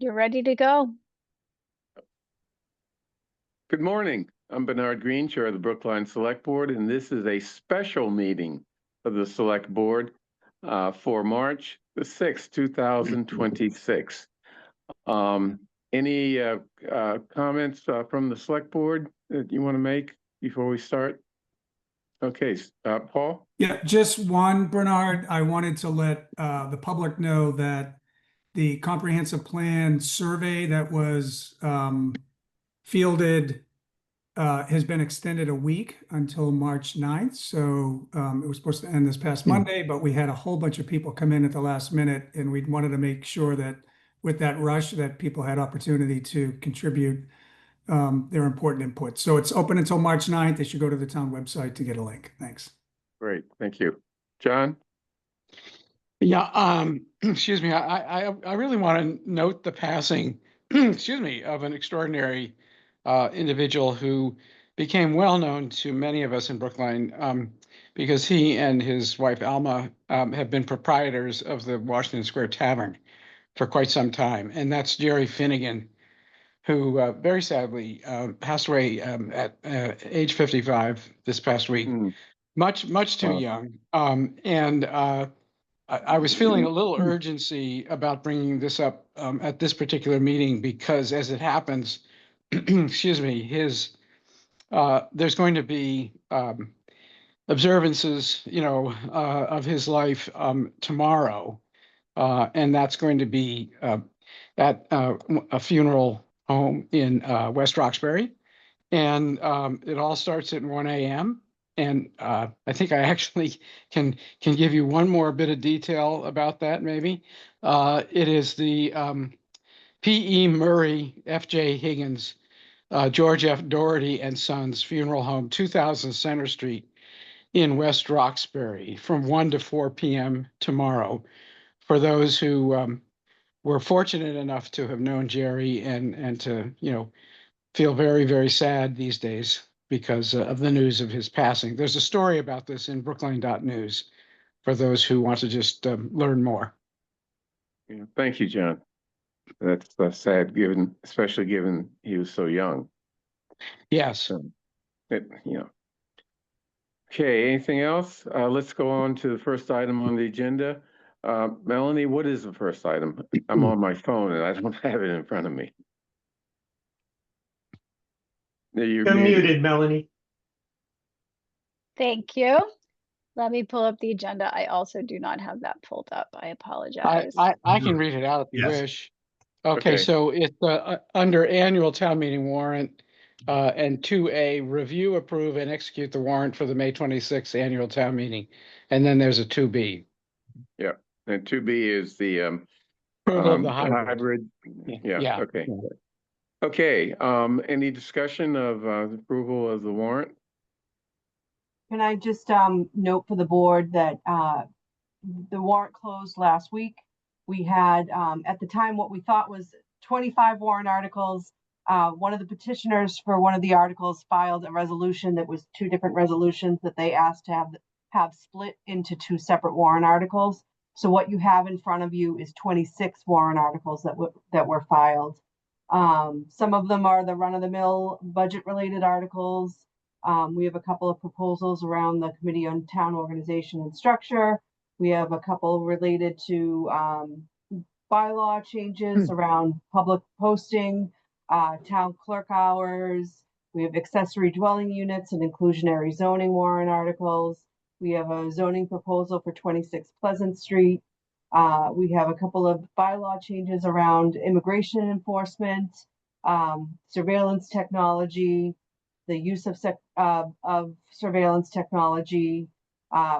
You're ready to go. Good morning. I'm Bernard Green, Chair of the Brookline Select Board, and this is a special meeting of the Select Board for March the 6th, 2026. Any comments from the Select Board that you want to make before we start? Okay, Paul? Yeah, just one, Bernard. I wanted to let the public know that the comprehensive plan survey that was fielded has been extended a week until March 9th. So it was supposed to end this past Monday, but we had a whole bunch of people come in at the last minute, and we wanted to make sure that with that rush that people had opportunity to contribute their important input. So it's open until March 9th. They should go to the town website to get a link. Thanks. Great, thank you. John? Yeah, excuse me. I really want to note the passing, excuse me, of an extraordinary individual who became well known to many of us in Brookline because he and his wife Alma have been proprietors of the Washington Square Tavern for quite some time, and that's Jerry Finnegan, who very sadly passed away at age 55 this past week. Much too young. I was feeling a little urgency about bringing this up at this particular meeting because, as it happens, excuse me, there's going to be observances, of his life tomorrow, and that's going to be at a funeral home in West Roxbury, and it all starts at 1 a.m. And I think I actually can give you one more bit of detail about that, maybe. It is the P.E. Murray, F.J. Higgins, George F. Doherty and Sons Funeral Home, 2000 Center Street in West Roxbury from 1 to 4 p.m. tomorrow. For those who were fortunate enough to have known Jerry and to, feel very, very sad these days because of the news of his passing. There's a story about this in Brookline.news for those who want to just learn more. Yeah, thank you, John. That's sad, especially given he was so young. Yes. Okay, anything else? Let's go on to the first item on the agenda. Melanie, what is the first item? I'm on my phone and I don't have it in front of me. You're muted, Melanie. Thank you. Let me pull up the agenda. I also do not have that pulled up. I apologize. I can read it out if you wish. Okay, so it's under annual town meeting warrant and 2A, review, approve, and execute the warrant for the May 26th annual town meeting. And then there's a 2B. Yeah, and 2B is the approval of the hybrid. Yeah, okay. Okay, any discussion of approval of the warrant? Can I just note for the board that the warrant closed last week. We had at the time what we thought was 25 warrant articles. One of the petitioners for one of the articles filed a resolution that was two different resolutions that they asked to have split into two separate warrant articles. So what you have in front of you is 26 warrant articles that were filed. Some of them are the run-of-the-mill budget-related articles. We have a couple of proposals around the Committee on Town Organization and Structure. We have a couple related to bylaw changes around public posting, town clerk hours. We have accessory dwelling units and inclusionary zoning warrant articles. We have a zoning proposal for 26 Pleasant Street. We have a couple of bylaw changes around immigration enforcement, surveillance technology, the use of surveillance technology.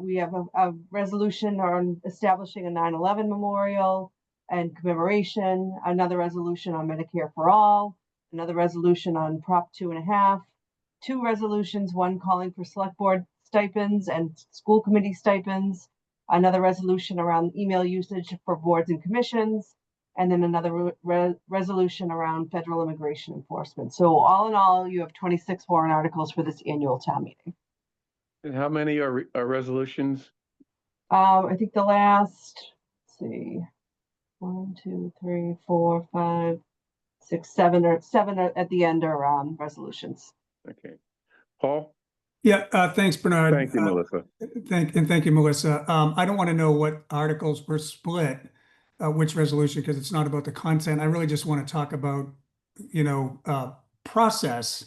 We have a resolution on establishing a 9/11 memorial and commemoration, another resolution on Medicare for All, another resolution on Prop 2.5, two resolutions, one calling for select board stipends and school committee stipends, another resolution around email usage for boards and commissions, and then another resolution around federal immigration enforcement. So all in all, you have 26 warrant articles for this annual town meeting. And how many are resolutions? I think the last, let's see, 1, 2, 3, 4, 5, 6, 7, or 7 at the end are resolutions. Okay. Paul? Yeah, thanks, Bernard. Thank you, Melissa. Thank you, Melissa. I don't want to know what articles were split, which resolution, because it's not about the content. I really just want to talk about, process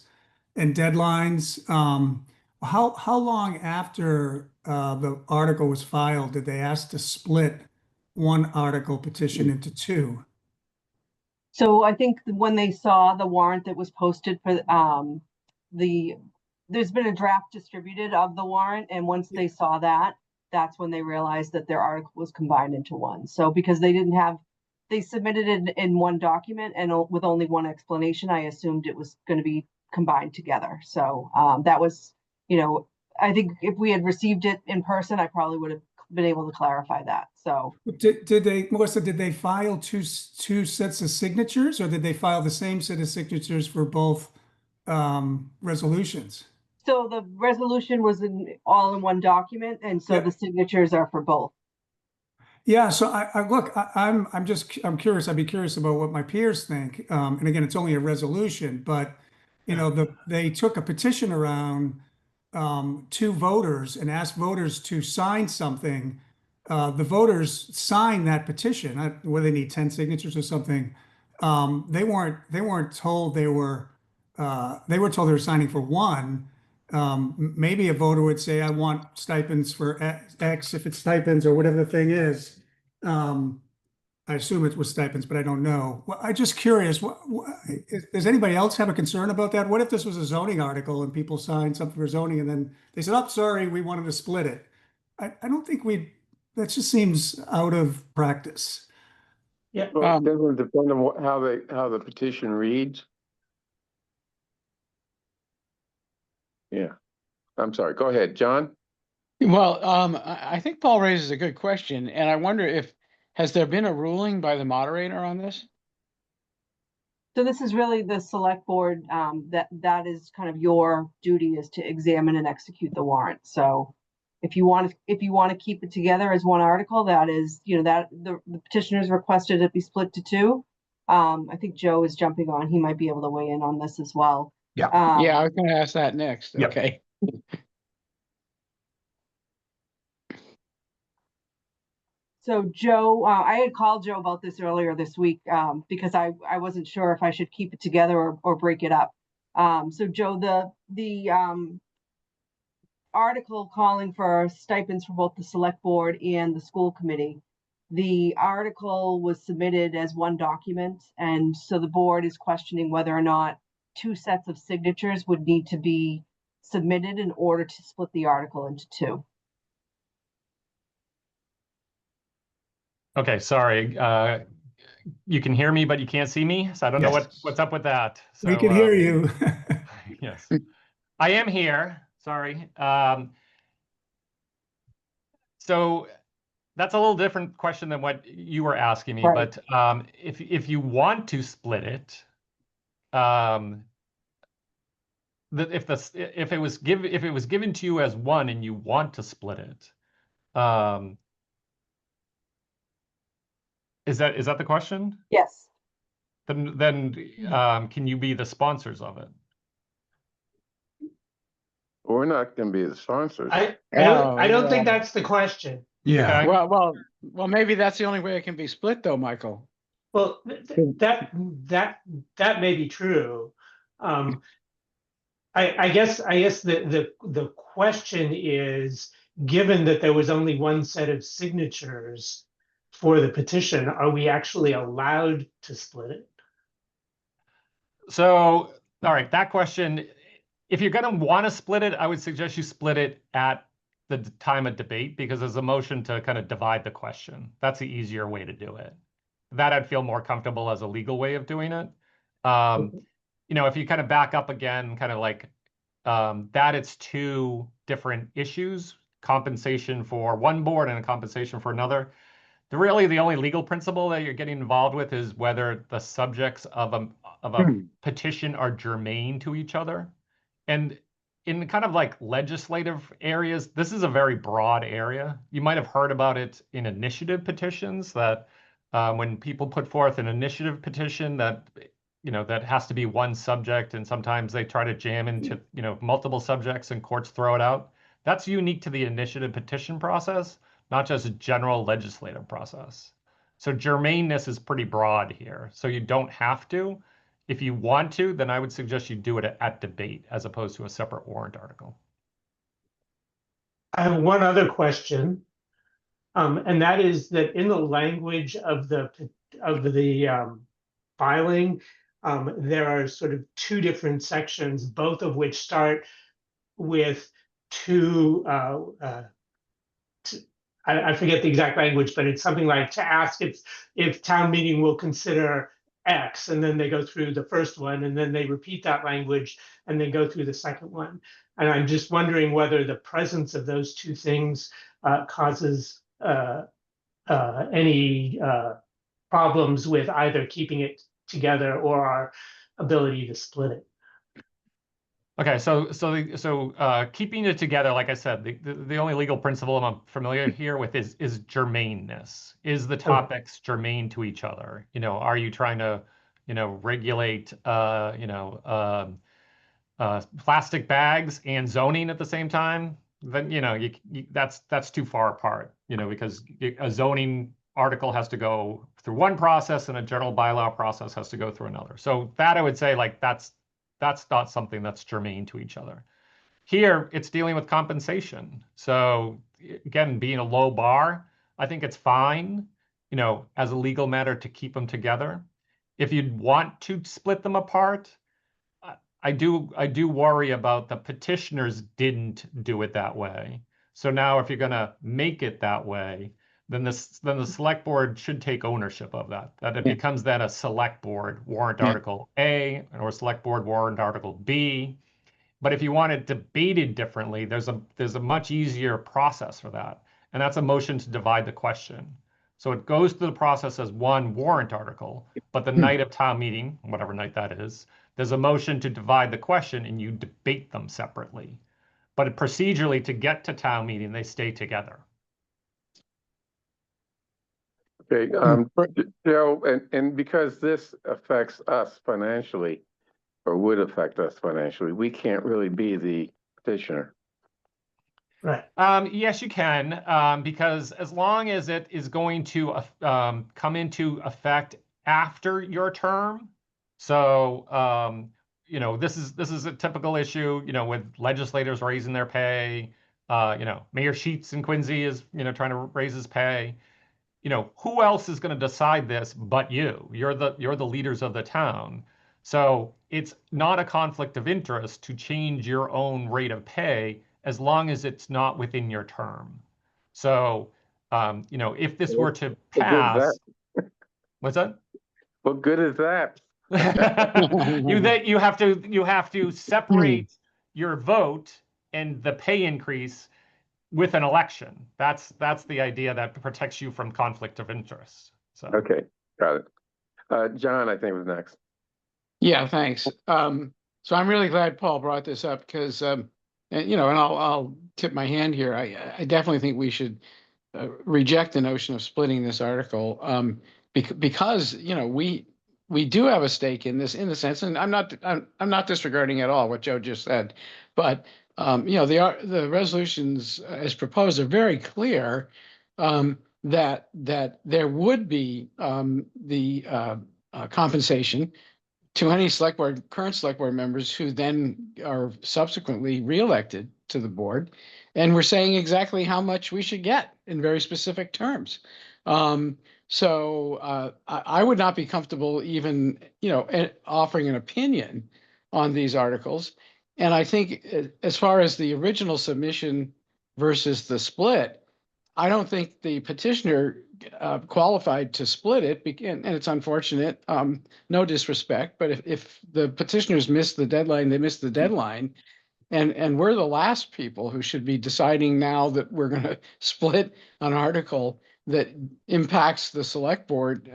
and deadlines. How long after the article was filed did they ask to split one article petition into two? So I think when they saw the warrant that was posted for there's been a draft distributed of the warrant, and once they saw that, that's when they realized that their article was combined into one. So because they submitted it in one document and with only one explanation, I assumed it was going to be combined together. So that was, I think if we had received it in person, I probably would have been able to clarify that. So Did they, Melissa, did they file two sets of signatures, or did they file the same set of signatures for both resolutions? So the resolution was all in one document, and so Yeah. the signatures are for both. Yeah, so I'm curious. I'd be curious about what my peers think. And again, it's only a resolution, but they took a petition around to voters and asked voters to sign something. The voters signed that petition. Whether they need 10 signatures or something. They weren't told they were told they were signing for one. Maybe a voter would say, I want stipends for X, if it's stipends or whatever the thing is. I assume it was stipends, but I don't know. Well, I'm just curious, does anybody else have a concern about that? What if this was a zoning article and people signed something for zoning and then they said, oh, sorry, we wanted to split it. I don't think that just seems out of practice. Yeah. Well, doesn't it depend on how the petition reads? Yeah. I'm sorry. Go ahead, John. Well, I think Paul raises a good question, and I wonder has there been a ruling by the moderator on this? So this is really the select board, that is kind of your duty, is to examine and execute the warrant. So if you want to keep it together as one article, that is, that the petitioners requested it be split to two. I think Joe is jumping on. He might be able to weigh in on this as well. Yeah, I was going to ask that next. Yep. Okay. So Joe, I had called Joe about this earlier this week because I wasn't sure if I should keep it together or break it up. So Joe, the article calling for stipends for both the select board and the school committee, the article was submitted as one document, and so the board is questioning whether or not two sets of signatures would need to be submitted in order to split the article into two. Okay, sorry. You can hear me, but you can't see me. So I don't know what's up with that. So, We can hear you. Yes, I am here. Sorry. So that's a little different question than what you were asking me. Right. But if you want to split it, if it was given to you as one and you want to split it, is that the question? Yes. Then can you be the sponsors of it? We're not going to be the sponsors. I Oh, don't think yeah. that's the question. Yeah. Okay. Well, maybe that's the only way it can be split, though, Michael. Well, that may be true. I guess the question is, given that there was only one set of signatures for the petition, are we actually allowed to split it? So, all right, that question, if you're going to want to split it, I would suggest you split it at the time of debate, because there's a motion to kind of divide the question. That's the easier way to do it. That I'd feel more comfortable as a legal way of doing it. If you kind of back up again, kind of like that, it's two different issues, compensation for one board and a compensation for another. Really, the only legal principle that you're getting involved with is whether the subjects of a petition are germane to each other. And in kind of like legislative areas, this is a very broad area. You might have heard about it in initiative petitions that When people put forth an initiative petition that, that has to be one subject, and sometimes they try to jam into, multiple subjects and courts throw it out. That's unique to the initiative petition process, not just a general legislative process. So germaneness is pretty broad here. So you don't have to. If you want to, then I would suggest you do it at debate as opposed to a separate warrant article. I have one other question, and that is that in the language of the filing, there are sort of two different sections, both of which start with two. I forget the exact language, but it's something like to ask if town meeting will consider X, and then they go through the first one, and then they repeat that language, and then go through the second one. And I'm just wondering whether the presence of those two things causes any problems with either keeping it together or our ability to split it. Okay, so keeping it together, like I said, the only legal principle I'm familiar here with is germaneness. Is the topics germane to each other? Are you trying to, regulate, plastic bags and zoning at the same time? Then that's too far apart. Because a zoning article has to go through one process and a general bylaw process has to go through another. So that I would say like that's not something that's germane to each other. Here, it's dealing with compensation. So again, being a low bar, I think it's fine, as a legal matter to keep them together. If you'd want to split them apart, I do worry about the petitioners didn't do it that way. So now if you're going to make it that way, then the select board should take ownership of that. That it becomes then a select board warrant article A or select board warrant article B. But if you want it debated differently, there's a much easier process for that. And that's a motion to divide the question. So it goes through the process as one warrant article, but the night of town meeting, whatever night that is, there's a motion to divide the question and you debate them separately. But procedurally, to get to town meeting, they stay together. Okay, Joe, and because this affects us financially, or would affect us financially, we can't really be the petitioner. Right. Yes, you can, because as long as it is going to come into effect after your term. So, this is a typical issue, with legislators raising their pay. Mayor Sheets in Quincy is, trying to raise his pay. Who else is going to decide this but you? You're the leaders of the town. So it's not a conflict of interest to change your own rate of pay as long as it's not within your term. So, if this were to pass, what's that? What good is that? You have to separate your vote and the pay increase with an election. That's the idea that protects you from conflict of interest. So Okay, got it. John, I think was next. Yeah, thanks. So I'm really glad Paul brought this up because, and I'll tip my hand here. I definitely think we should reject the notion of splitting this article because we do have a stake in this in the sense, and I'm not disregarding at all what Joe just said, but the resolutions as proposed are very clear that there would be the compensation to any current select board members who then are subsequently reelected to the board. And we're saying exactly how much we should get in very specific terms. So I would not be comfortable even, offering an opinion on these articles. And I think as far as the original submission versus the split, I don't think the petitioner qualified to split it, and it's unfortunate, no disrespect, but if the petitioners missed the deadline, they missed the deadline. And we're the last people who should be deciding now that we're going to split an article that impacts the select board,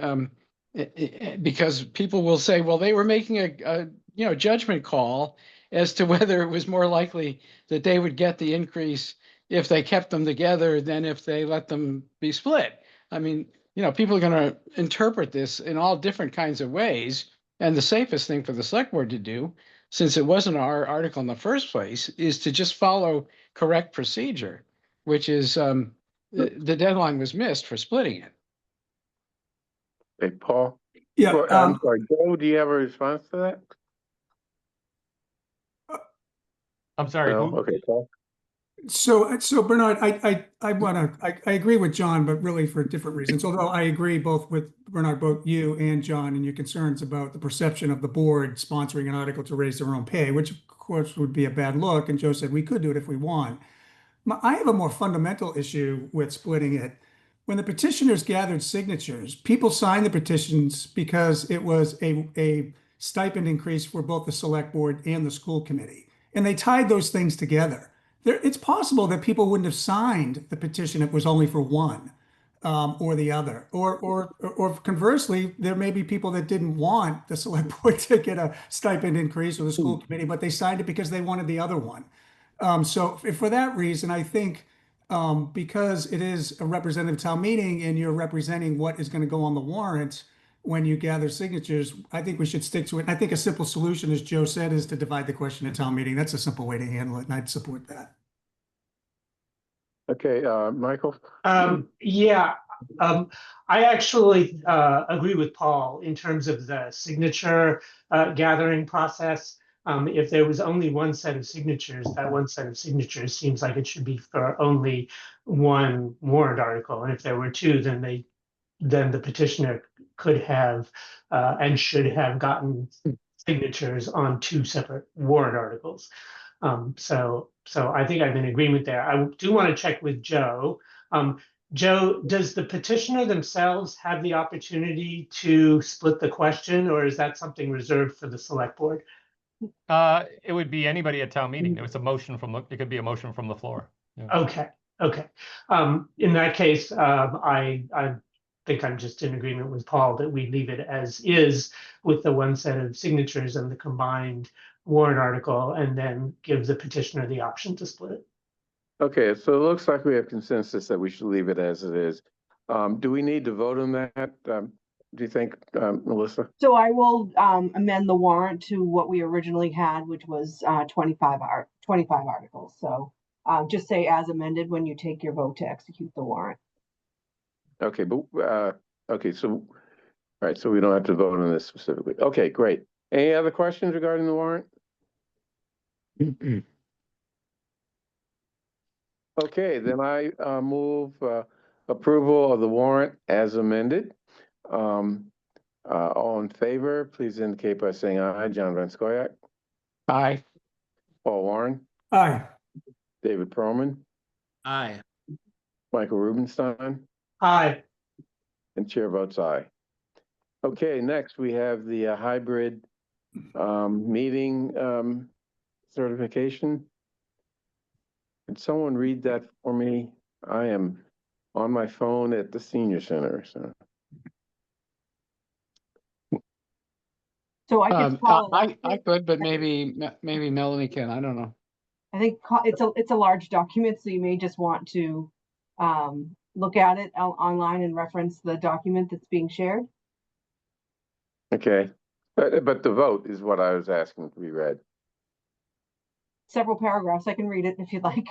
because people will say, well, they were making a judgment call as to whether it was more likely that they would get the increase if they kept them together than if they let them be split. I mean, people are going to interpret this in all different kinds of ways. And the safest thing for the select board to do, since it wasn't our article in the first place, is to just follow correct procedure, which is the deadline was missed for splitting it. Hey, Paul? Yeah, Well, I'm sorry, Joe, do you have a response to that? I'm sorry, No? who? Okay, Paul? So Bernard, I agree with John, but really for different reasons. Although I agree both with Bernard, both you and John, and your concerns about the perception of the board sponsoring an article to raise their own pay, which of course would be a bad look. And Joe said we could do it if we want. I have a more fundamental issue with splitting it. When the petitioners gathered signatures, people signed the petitions because it was a stipend increase for both the select board and the school committee. And they tied those things together. It's possible that people wouldn't have signed the petition if it was only for one or the other. Or conversely, there may be people that didn't want the select board to get a stipend increase or the school committee, but they signed it because they wanted the other one. So for that reason, I think because it is a representative town meeting and you're representing what is going to go on the warrant when you gather signatures, I think we should stick to it. And I think a simple solution, as Joe said, is to divide the question at town meeting. That's a simple way to handle it, and I'd support that. Okay, Michael? Yeah, I actually agree with Paul in terms of the signature gathering process. If there was only one set of signatures, that one set of signatures seems like it should be for only one warrant article. And if there were two, then the petitioner could have and should have gotten signatures on two separate warrant articles. So I think I'm in agreement there. I do want to check with Joe. Joe, does the petitioner themselves have the opportunity to split the question, or is that something reserved for the select board? It would be anybody at town meeting. It was a motion it could be a motion from the floor. Yeah. Okay. In that case, I think I'm just in agreement with Paul that we leave it as is with the one set of signatures and the combined warrant article, and then give the petitioner the option to split it. Okay, so it looks like we have consensus that we should leave it as it is. Do we need to vote on that? Do you think, Melissa? So I will amend the warrant to what we originally had, which was 25 articles. So just say as amended when you take your vote to execute the warrant. Okay, but, okay, so, all right, so we don't have to vote on this specifically. Okay, great. Any other questions regarding the warrant? Okay, then I move approval of the warrant as amended. All in favor, please indicate by saying aye. John Van Scoyac, Aye. Paul Warren, Aye. David Perlman, Aye. Michael Rubenstein, Aye. and chair votes aye. Okay, next we have the hybrid meeting certification. Can someone read that for me? I am on my phone at the senior center, so. So I guess Paul, I could, but maybe Melanie can. I don't know. I think it's a large document, so you may just want to look at it online and reference the document that's being shared. Okay, but the vote is what I was asking to be read. Several paragraphs. I can read it if you'd like.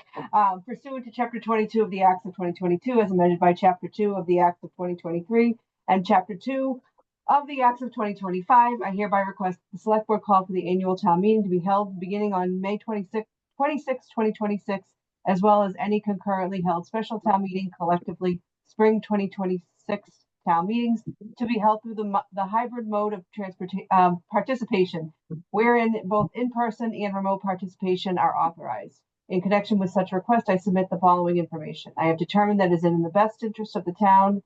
Pursuant to Chapter 22 of the Acts of 2022, as amended by Chapter 2 of the Acts of 2023 and Chapter 2 of the Acts of 2025, I hereby request the Select Board call for the annual town meeting to be held beginning on May 26, 2026, as well as any concurrently held special town meeting, collectively spring 2026 town meetings, to be held through the hybrid mode of participation, wherein both in-person and remote participation are authorized. In connection with such request, I submit the following information. I have determined that it is in the best interest of the town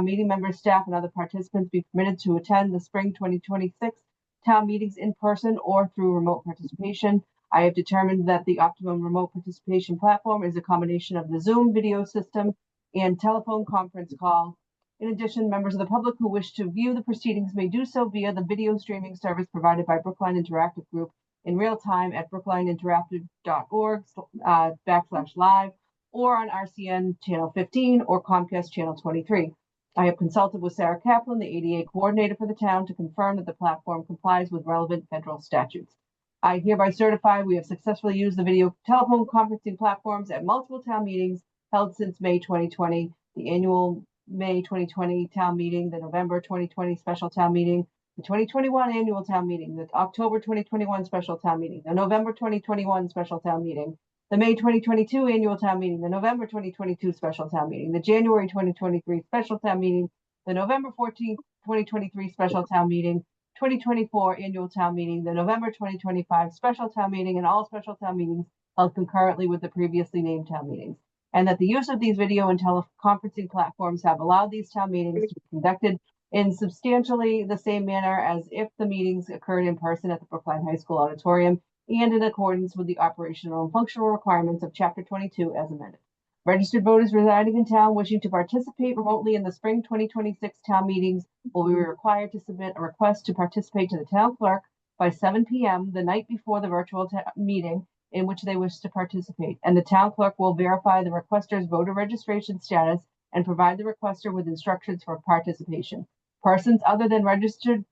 meeting members, staff, and other participants be permitted to attend the spring 2026 town meetings in person or through remote participation. I have determined that the optimum remote participation platform is a combination of the Zoom video system and telephone conference call. In addition, members of the public who wish to view the proceedings may do so via the video streaming service provided by Brookline Interactive Group in real time at brooklineinteractive.org/live or on RCN channel 15 or Comcast channel 23. I have consulted with Sarah Kaplan, the ADA coordinator for the town, to confirm that the platform complies with relevant federal statutes. I hereby certify we have successfully used the video telephone conferencing platforms at multiple town meetings held since May 2020, the annual May 2020 town meeting, the November 2020 special town meeting, the 2021 annual town meeting, the October 2021 special town meeting, the November 2021 special town meeting, the May 2022 annual town meeting, the November 2022 special town meeting, the January 2023 special town meeting, the November 14th, 2023 special town meeting, 2024 annual town meeting, the November 2025 special town meeting, and all special town meetings held concurrently with the previously named town meetings. And that the use of these video and teleconferencing platforms have allowed these town meetings to be conducted in substantially the same manner as if the meetings occurred in person at the Brookline High School auditorium, and in accordance with the operational and functional requirements of Chapter 22 as amended. Registered voters residing in town wishing to participate remotely in the spring 2026 town meetings will be required to submit a request to participate to the town clerk by 7 p.m. the night before the virtual meeting in which they wish to participate, and the town clerk will verify the requester's voter registration status and provide the requester with instructions for participation. Persons other than registered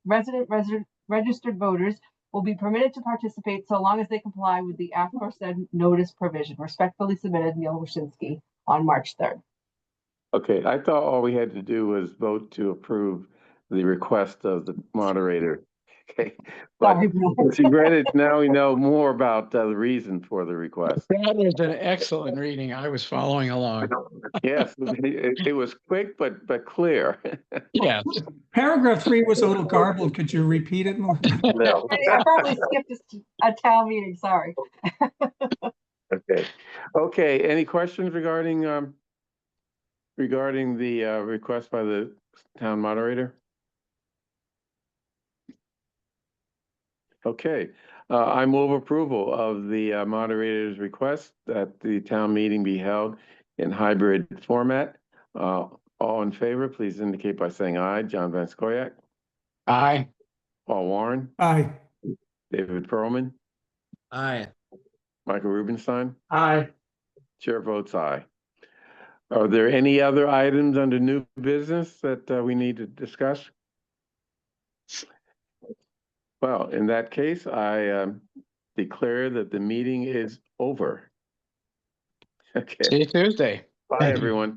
voters will be permitted to participate so long as they comply with the aforesaid notice provision. Respectfully submitted, Neil Wyshynski, on March 3rd. Okay, I thought all we had to do was vote to approve the request of the moderator. Okay, but Sorry, Bill. since you read it, now we know more about the reason for the request. That was an excellent reading. I was following along. Yes, it was quick but clear. Yes. Paragraph 3 was a little garbled. Could you repeat it more? No. I probably skipped a town meeting, sorry. Okay. Any questions regarding the request by the town moderator? Okay, I move approval of the moderator's request that the town meeting be held in hybrid format. All in favor, please indicate by saying aye. John Van Scoyac, Aye. Paul Warren, Aye. David Perlman, Aye. Michael Rubenstein. Aye. Chair votes aye. Are there any other items under new business that we need to discuss? Well, in that case, I declare that the meeting is over. Okay, See you Tuesday. bye, everyone.